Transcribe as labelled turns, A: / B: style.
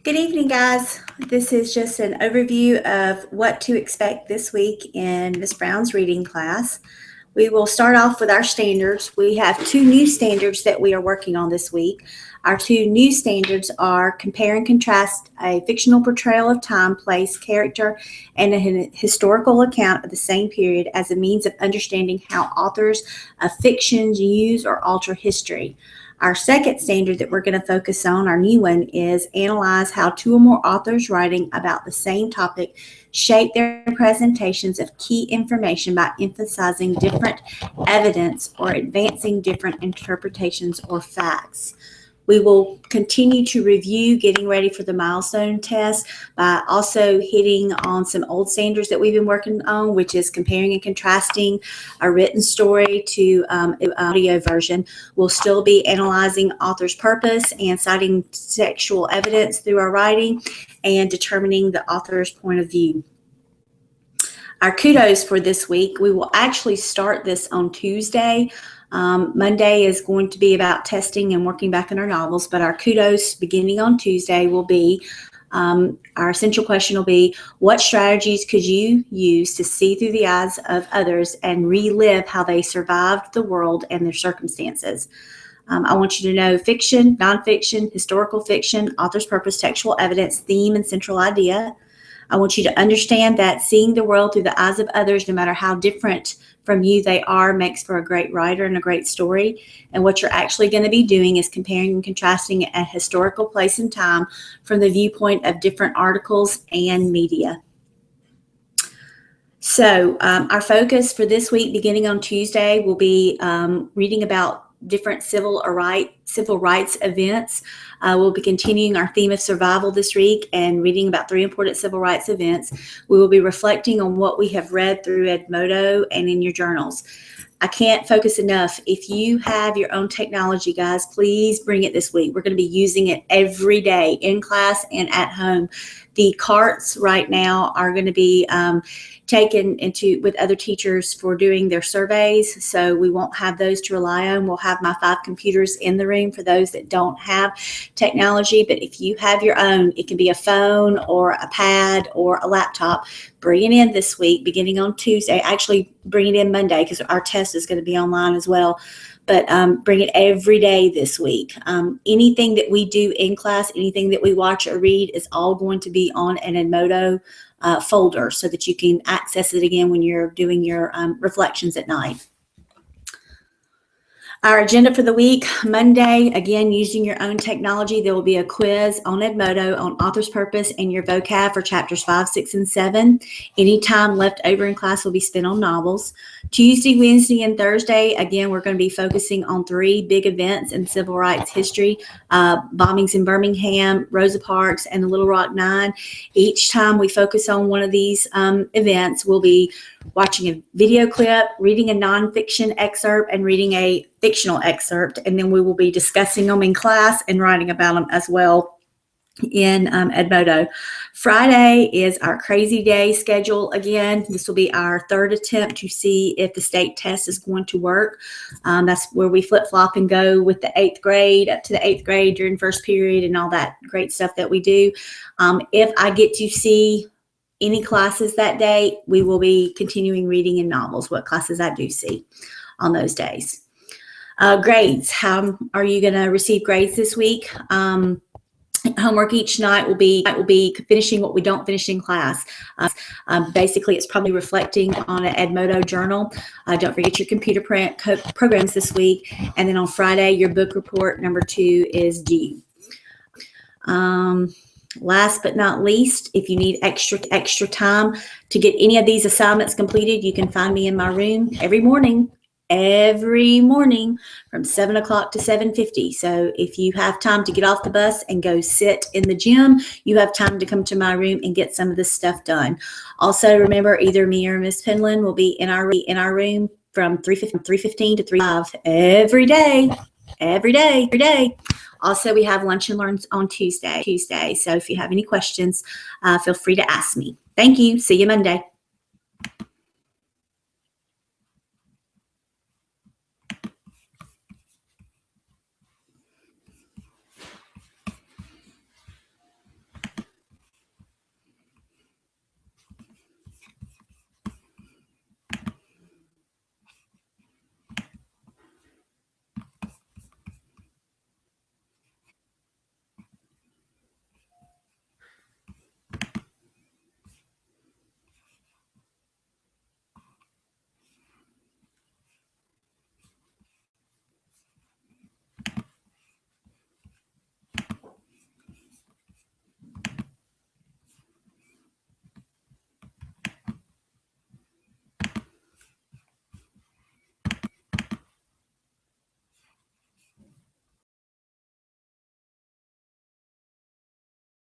A: Good evening, guys. This is just an overview of what to expect this week in Miss Brown's reading class. We will start off with our standards. We have two new standards that we are working on this week. Our two new standards are compare and contrast a fictional portrayal of time, place, character, and a historical account of the same period as a means of understanding how authors of fictions use or alter history. Our second standard that we're going to focus on, our new one, is analyze how two or more authors writing about the same topic shape their presentations of key information by emphasizing different evidence or advancing different interpretations or facts. We will continue to review getting ready for the milestone test by also hitting on some old standards that we've been working on, which is comparing and contrasting a written story to an audio version. We'll still be analyzing author's purpose and citing textual evidence through our writing and determining the author's point of view. Our kudos for this week, we will actually start this on Tuesday. Monday is going to be about testing and working back in our novels, but our kudos beginning on Tuesday will be, our essential question will be, what strategies could you use to see through the eyes of others and relive how they survived the world and their circumstances? I want you to know fiction, nonfiction, historical fiction, author's purpose, textual evidence, theme, and central idea. I want you to understand that seeing the world through the eyes of others, no matter how different from you they are, makes for a great writer and a great story. And what you're actually going to be doing is comparing and contrasting a historical place and time from the viewpoint of different articles and media. So our focus for this week, beginning on Tuesday, will be reading about different civil rights events. We'll be continuing our theme of survival this week and reading about 3 important civil rights events. We will be reflecting on what we have read through Edmodo and in your journals. I can't focus enough. If you have your own technology, guys, please bring it this week. We're going to be using it every day in class and at home. The carts right now are going to be taken into with other teachers for doing their surveys, so we won't have those to rely on. We'll have my 5 computers in the room for those that don't have technology, but if you have your own, it can be a phone or a pad or a laptop. Bring it in this week, beginning on Tuesday. Actually, bring it in Monday because our test is going to be online as well. But bring it every day this week. Anything that we do in class, anything that we watch or read is all going to be on an Edmodo folder so that you can access it again when you're doing your reflections at night. Our agenda for the week, Monday, again, using your own technology, there will be a quiz on Edmodo on author's purpose and your vocab for chapters 5, 6, and 7. Any time left over in class will be spent on novels. Tuesday, Wednesday, and Thursday, again, we're going to be focusing on 3 big events in civil rights history, bombings in Birmingham, Rosa Parks, and the Little Rock Nine. Each time we focus on one of these events, we'll be watching a video clip, reading a nonfiction excerpt, and reading a fictional excerpt, and then we will be discussing them in class and writing about them as well in Edmodo. Friday is our crazy day schedule again. This will be our 3rd attempt to see if the state test is going to work. That's where we flip-flop and go with the 8th grade up to the 8th grade during first period and all that great stuff that we do. If I get to see any classes that day, we will be continuing reading in novels, what classes I do see on those days. Grades. How are you going to receive grades this week? Homework each night will be finishing what we don't finish in class. Basically, it's probably reflecting on an Edmodo journal. Don't forget your computer programs this week. And then on Friday, your book report number 2 is due. Last but not least, if you need extra time to get any of these assignments completed, you can find me in my room every morning from 7 o'clock to 7:50. So if you have time to get off the bus and go sit in the gym, you have time to come to my room and get some of this stuff done. Also, remember, either me or Miss Penland will be in our room from 3:15 to 3:05 every day. Also, we have lunch and learns on Tuesday. So if you have any questions, feel free to ask me. Thank you. See you Monday.